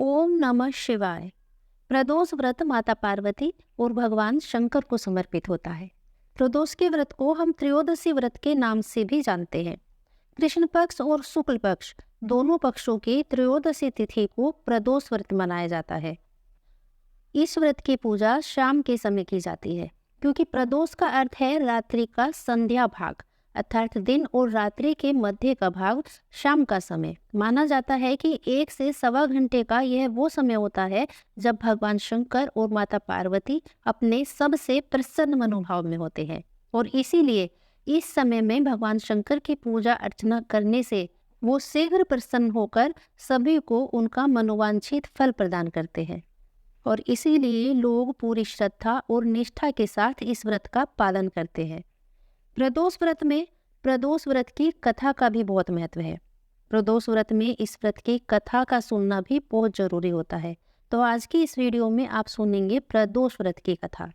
ओम नमः शिवाय। प्रदोष व्रत माता पार्वती और भगवान शंकर को समर्पित होता है। प्रदोष के व्रत को हम त्रयोदशी व्रत के नाम से भी जानते हैं। कृष्ण पक्ष और शुक्ल पक्ष दोनों पक्षों की त्रयोदशी तिथि को प्रदोष व्रत मनाया जाता है। इस व्रत की पूजा शाम के समय की जाती है, क्योंकि प्रदोष का अर्थ है रात्रि का संध्या भाग, अर्थात दिन और रात्रि के मध्य का भाग, शाम का समय। माना जाता है कि 1 से 1.25 घंटे का यह वो समय होता है जब भगवान शंकर और माता पार्वती अपने सबसे प्रसन्न मनोभाव में होते हैं, और इसीलिए इस समय में भगवान शंकर की पूजा अर्चना करने से वो शीघ्र प्रसन्न होकर सभी को उनका मनोवांछित फल प्रदान करते हैं। और इसीलिए लोग पूरी श्रद्धा और निष्ठा के साथ इस व्रत का पालन करते हैं। प्रदोष व्रत में प्रदोष व्रत की कथा का भी बहुत महत्व है। प्रदोष व्रत में इस व्रत की कथा का सुनना भी बहुत जरूरी होता है। तो आज की इस वीडियो में आप सुनेंगे प्रदोष व्रत की कथा।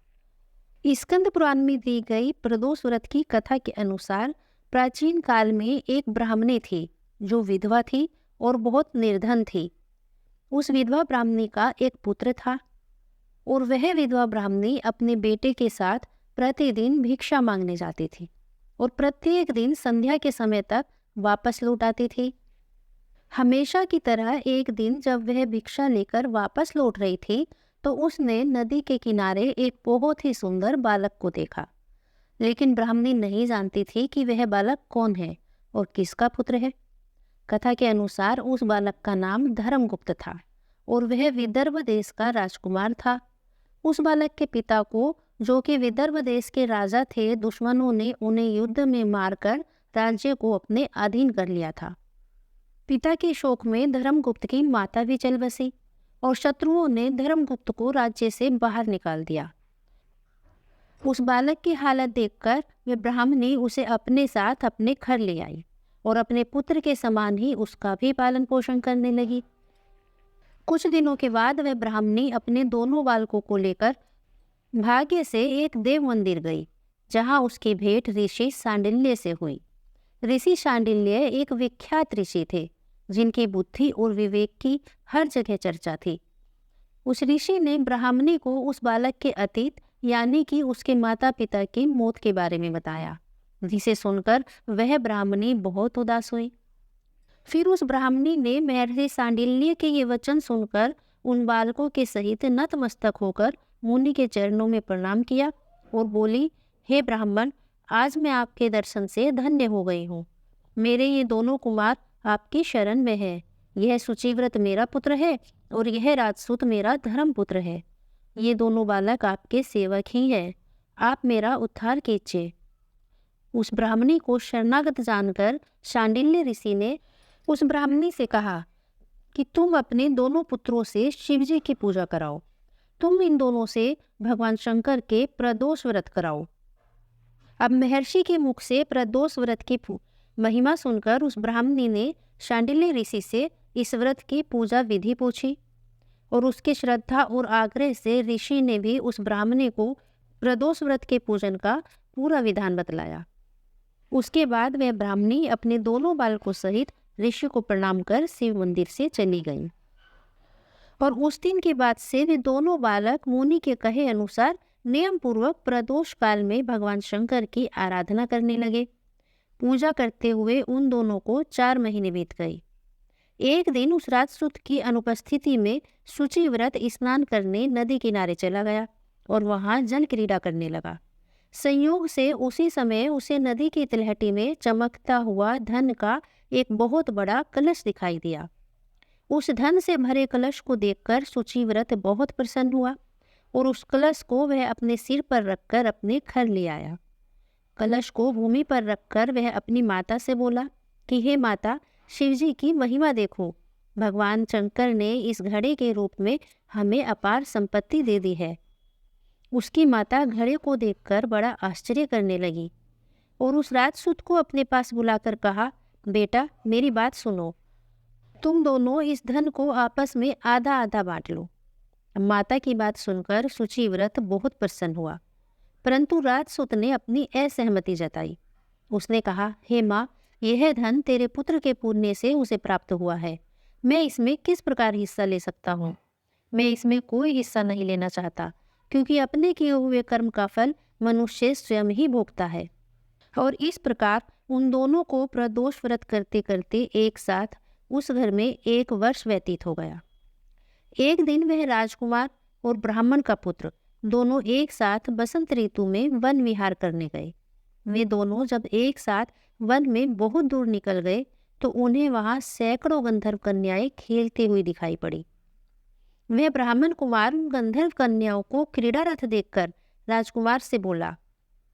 स्कंद पुराण में दी गई प्रदोष व्रत की कथा के अनुसार प्राचीन काल में एक ब्राह्मणी थी जो विधवा थी और बहुत निर्धन थी। उस विधवा ब्राह्मणी का एक पुत्र था और वह विधवा ब्राह्मणी अपने बेटे के साथ प्रतिदिन भिक्षा मांगने जाती थी और प्रत्येक दिन संध्या के समय तक वापस लौट आती थी। हमेशा की तरह एक दिन जब वह भिक्षा लेकर वापस लौट रही थी तो उसने नदी के किनारे एक बहुत ही सुंदर बालक को देखा, लेकिन ब्राह्मणी नहीं जानती थी कि वह बालक कौन है और किसका पुत्र है। कथा के अनुसार उस बालक का नाम धर्मगुप्त था और वह विदर्भ देश का राजकुमार था। उस बालक के पिता को, जो कि विदर्भ देश के राजा थे, दुश्मनों ने उन्हें युद्ध में मारकर राज्य को अपने अधीन कर लिया था। पिता के शोक में धर्मगुप्त की माता भी चल बसी और शत्रुओं ने धर्मगुप्त को राज्य से बाहर निकाल दिया। उस बालक की हालत देखकर वे ब्राह्मणी उसे अपने साथ अपने घर ले आई और अपने पुत्र के समान ही उसका भी पालन पोषण करने लगी। कुछ दिनों के बाद वह ब्राह्मणी अपने दोनों बालकों को लेकर भाग्य से एक देव मंदिर गई, जहां उसकी भेंट ऋषि शांडिल्य से हुई। ऋषि शांडिल्य एक विख्यात ऋषि थे जिनकी बुद्धि और विवेक की हर जगह चर्चा थी। उस ऋषि ने ब्राह्मणी को उस बालक के अतीत यानी कि उसके माता पिता की मौत के बारे में बताया, जिसे सुनकर वह ब्राह्मणी बहुत उदास हुई। फिर उस ब्राह्मणी ने महर्षि शांडिल्य के ये वचन सुनकर उन बालकों के सहित नतमस्तक होकर मुनि के चरणों में प्रणाम किया और बोली, हे ब्राह्मण, आज मैं आपके दर्शन से धन्य हो गई हूँ। मेरे ये दोनों कुमार आपकी शरण में है। यह शुचिव्रत मेरा पुत्र है और यह राजसूत मेरा धर्मपुत्र है। ये दोनों बालक आपके सेवक ही हैं। आप मेरा उद्धार कीजिए। उस ब्राह्मणी को शरणागत जानकर शांडिल्य ऋषि ने उस ब्राह्मणी से कहा कि तुम अपने दोनों पुत्रों से शिवजी की पूजा कराओ। तुम इन दोनों से भगवान शंकर के प्रदोष व्रत कराओ। अब महर्षि के मुख से प्रदोष व्रत की महिमा सुनकर उस ब्राह्मणी ने शांडिल्य ऋषि से इस व्रत की पूजा विधि पूछी और उसके श्रद्धा और आग्रह से ऋषि ने भी उस ब्राह्मणी को प्रदोष व्रत के पूजन का पूरा विधान बतलाया। उसके बाद वह ब्राह्मणी अपने दोनों बालकों सहित ऋषि को प्रणाम कर शिव मंदिर से चली गई और उस दिन के बाद से वे दोनों बालक मुनि के कहे अनुसार नियम पूर्वक प्रदोष काल में भगवान शंकर की आराधना करने लगे। पूजा करते हुए उन दोनों को 4 महीने बीत गए। एक दिन उस राजसूत की अनुपस्थिति में शुचिव्रत स्नान करने नदी किनारे चला गया और वहां जल क्रीड़ा करने लगा। संयोग से उसी समय उसे नदी की तलहटी में चमकता हुआ धन का एक बहुत बड़ा कलश दिखाई दिया। उस धन से भरे कलश को देखकर शुचिव्रत बहुत प्रसन्न हुआ और उस कलश को वह अपने सिर पर रखकर अपने घर ले आया। कलश को भूमि पर रखकर वह अपनी माता से बोला कि हे माता, शिवजी की महिमा देखो। भगवान शंकर ने इस घड़े के रूप में हमें अपार संपत्ति दे दी है। उसकी माता घड़े को देखकर बड़ा आश्चर्य करने लगी और उस राजसूत को अपने पास बुलाकर कहा, बेटा, मेरी बात सुनो। तुम दोनों इस धन को आपस में आधा आधा बांट लो। माता की बात सुनकर शुचिव्रत बहुत प्रसन्न हुआ, परंतु राजसूत ने अपनी असहमति जताई। उसने कहा, हे माँ, यह धन तेरे पुत्र के पुण्य से उसे प्राप्त हुआ है। मैं इसमें किस प्रकार हिस्सा ले सकता हूँ? मैं इसमें कोई हिस्सा नहीं लेना चाहता, क्योंकि अपने किए हुए कर्म का फल मनुष्य स्वयं ही भोगता है। और इस प्रकार उन दोनों को प्रदोष व्रत करते करते एक साथ उस घर में 1 वर्ष व्यतीत हो गया। एक दिन वह राजकुमार और ब्राह्मण का पुत्र दोनों एक साथ बसंत ऋतु में वन विहार करने गए। वे दोनों जब एक साथ वन में बहुत दूर निकल गए तो उन्हें वहां सैकड़ों गंधर्व कन्याएं खेलते हुए दिखाई पड़ी। वह ब्राह्मण कुमार उन गंधर्व कन्याओं को क्रीड़ा रथ देखकर राजकुमार से बोला,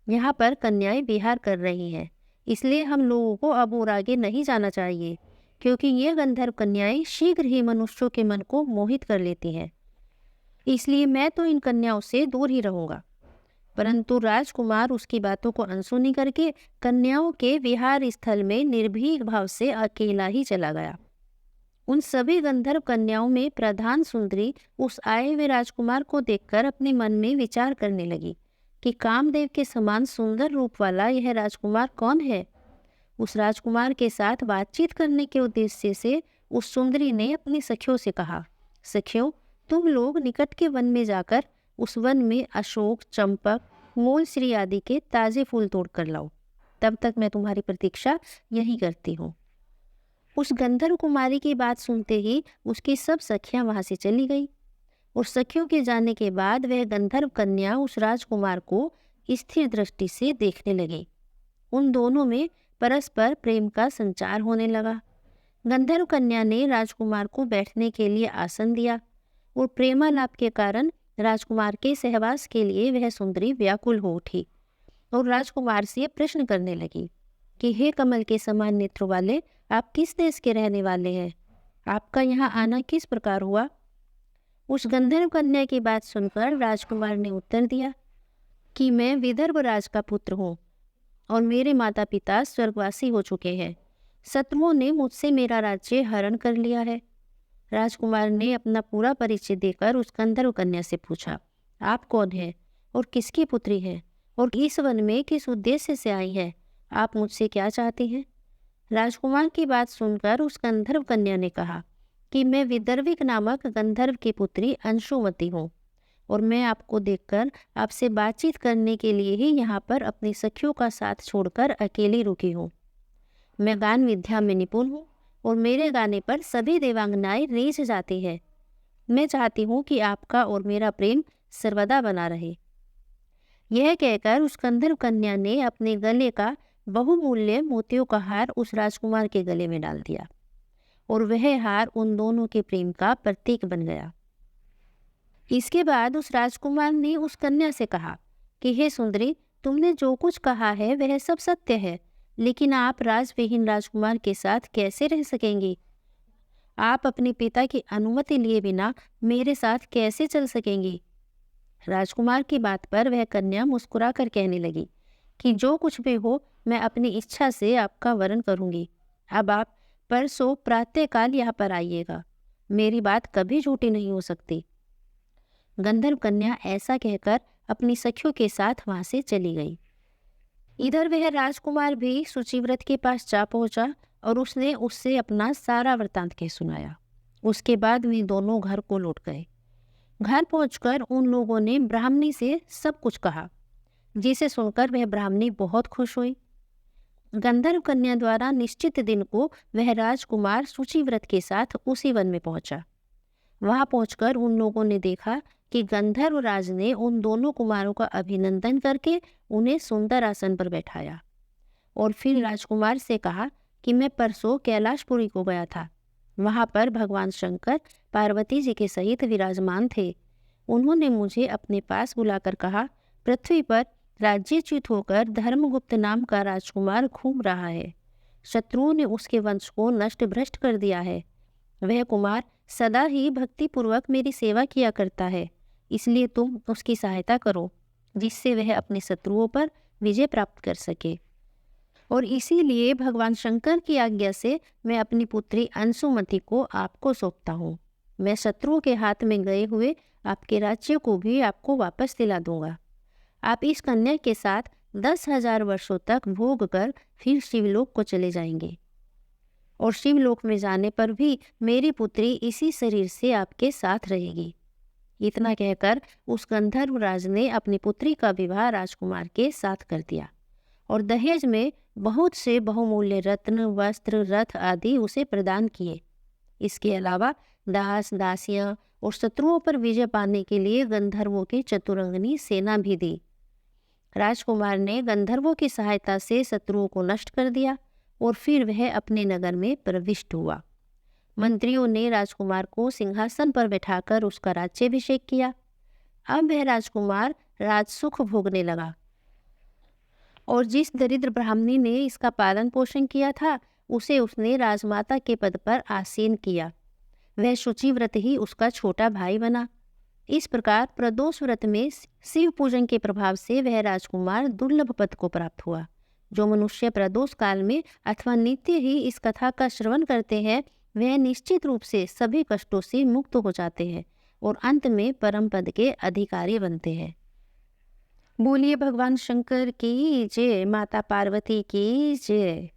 यहाँ पर कन्याएं विहार कर रही हैं, इसलिए हम लोगों को अब और आगे नहीं जाना चाहिए, क्योंकि ये गंधर्व कन्याएं शीघ्र ही मनुष्यों के मन को मोहित कर लेती हैं। इसलिए मैं तो इन कन्याओं से दूर ही रहूंगा। परंतु राजकुमार उसकी बातों को अनसुनी करके कन्याओं के विहार स्थल में निर्भीक भाव से अकेला ही चला गया। उन सभी गंधर्व कन्याओं में प्रधान सुंदरी उस आए हुए राजकुमार को देखकर अपने मन में विचार करने लगी कि कामदेव के समान सुंदर रूप वाला यह राजकुमार कौन है। उस राजकुमार के साथ बातचीत करने के उद्देश्य से उस सुंदरी ने अपनी सखियों से कहा, सखियों, तुम लोग निकट के वन में जाकर उस वन में अशोक, चंपक, मूलश्री आदि के ताजे फूल तोड़ कर लाओ। तब तक मैं तुम्हारी प्रतीक्षा यही करती हूँ। उस गंधर्व कुमारी की बात सुनते ही उसकी सब सखियां वहां से चली गई। और सखियों के जाने के बाद वह गंधर्व कन्या उस राजकुमार को स्थिर दृष्टि से देखने लगी। उन दोनों में परस्पर प्रेम का संचार होने लगा। गंधर्व कन्या ने राजकुमार को बैठने के लिए आसन दिया और प्रेमालाप के कारण राजकुमार के सहवास के लिए वह सुंदरी व्याकुल हो उठी और राजकुमार से प्रश्न करने लगी कि हे कमल के समान नेत्र वाले, आप किस देश के रहने वाले हैं? आपका यहाँ आना किस प्रकार हुआ? उस गंधर्व कन्या की बात सुनकर राजकुमार ने उत्तर दिया कि मैं विदर्भ राज का पुत्र हूँ और मेरे माता पिता स्वर्गवासी हो चुके हैं। शत्रुओं ने मुझसे मेरा राज्य हरण कर लिया है। राजकुमार ने अपना पूरा परिचय देकर उस गंधर्व कन्या से पूछा, आप कौन हैं और किसकी पुत्री हैं और इस वन में किस उद्देश्य से आई हैं? आप मुझसे क्या चाहती हैं? राजकुमार की बात सुनकर उस गंधर्व कन्या ने कहा कि मैं विदर्भिक नामक गंधर्व की पुत्री अंशुमती हूँ और मैं आपको देखकर आपसे बातचीत करने के लिए ही यहाँ पर अपनी सखियों का साथ छोड़कर अकेली रुकी हूँ। मैं गान विद्या में निपुण हूँ और मेरे गाने पर सभी देवांगनाएं रीझ जाती हैं। मैं चाहती हूँ कि आपका और मेरा प्रेम सर्वदा बना रहे। यह कहकर उस गंधर्व कन्या ने अपने गले का बहुमूल्य मोतियों का हार उस राजकुमार के गले में डाल दिया और वह हार उन दोनों के प्रेम का प्रतीक बन गया। इसके बाद उस राजकुमार ने उस कन्या से कहा कि हे सुंदरी, तुमने जो कुछ कहा है वह सब सत्य है, लेकिन आप राजविहीन राजकुमार के साथ कैसे रह सकेंगी? आप अपने पिता की अनुमति लिए बिना मेरे साथ कैसे चल सकेंगी? राजकुमार की बात पर वह कन्या मुस्कुराकर कहने लगी कि जो कुछ भी हो, मैं अपनी इच्छा से आपका वरण करूंगी। अब आप परसों प्रातःकाल यहाँ पर आइएगा। मेरी बात कभी झूठी नहीं हो सकती। गंधर्व कन्या ऐसा कहकर अपनी सखियों के साथ वहां से चली गई। इधर वह राजकुमार भी शुचिव्रत के पास जा पहुंचा और उसने उससे अपना सारा वृतांत कह सुनाया। उसके बाद वे दोनों घर को लौट गए। घर पहुंचकर उन लोगों ने ब्राह्मणी से सब कुछ कहा, जिसे सुनकर वह ब्राह्मणी बहुत खुश हुई। गंधर्व कन्या द्वारा निश्चित दिन को वह राजकुमार शुचिव्रत के साथ उसी वन में पहुंचा। वहां पहुंचकर उन लोगों ने देखा कि गंधर्व राज ने उन दोनों कुमारों का अभिनंदन करके उन्हें सुंदर आसन पर बैठाया और फिर राजकुमार से कहा कि मैं परसों कैलाशपुरी को गया था। वहां पर भगवान शंकर पार्वती जी के सहित विराजमान थे। उन्होंने मुझे अपने पास बुलाकर कहा, पृथ्वी पर राज्यच्युत होकर धर्मगुप्त नाम का राजकुमार घूम रहा है। शत्रुओं ने उसके वंश को नष्ट भ्रष्ट कर दिया है। वह कुमार सदा ही भक्तिपूर्वक मेरी सेवा किया करता है, इसलिए तुम उसकी सहायता करो, जिससे वह अपने शत्रुओं पर विजय प्राप्त कर सके। और इसीलिए भगवान शंकर की आज्ञा से मैं अपनी पुत्री अंशुमती को आपको सौंपता हूँ। मैं शत्रुओं के हाथ में गए हुए आपके राज्य को भी आपको वापस दिला दूंगा। आप इस कन्या के साथ 10,000 वर्षों तक भोग कर फिर शिवलोक को चले जाएंगे। और शिवलोक में जाने पर भी मेरी पुत्री इसी शरीर से आपके साथ रहेगी। इतना कहकर उस गंधर्व राज ने अपनी पुत्री का विवाह राजकुमार के साथ कर दिया और दहेज में बहुत से बहुमूल्य रत्न, वस्त्र, रथ आदि उसे प्रदान किए। इसके अलावा दास, दासियां और शत्रुओं पर विजय पाने के लिए गंधर्वों की चतुरंगनी सेना भी दी। राजकुमार ने गंधर्वों की सहायता से शत्रुओं को नष्ट कर दिया और फिर वह अपने नगर में प्रविष्ट हुआ। मंत्रियों ने राजकुमार को सिंहासन पर बैठाकर उसका राज्याभिषेक किया। अब वह राजकुमार राजसुख भोगने लगा और जिस दरिद्र ब्राह्मणी ने इसका पालन पोषण किया था उसे उसने राजमाता के पद पर आसीन किया। वह शुचिव्रत ही उसका छोटा भाई बना। इस प्रकार प्रदोष व्रत में शिव पूजन के प्रभाव से वह राजकुमार दुर्लभ पद को प्राप्त हुआ। जो मनुष्य प्रदोष काल में अथवा नित्य ही इस कथा का श्रवण करते हैं वह निश्चित रूप से सभी कष्टों से मुक्त हो जाते हैं और अंत में परम पद के अधिकारी बनते हैं। बोलिए भगवान शंकर की जय, माता पार्वती की जय।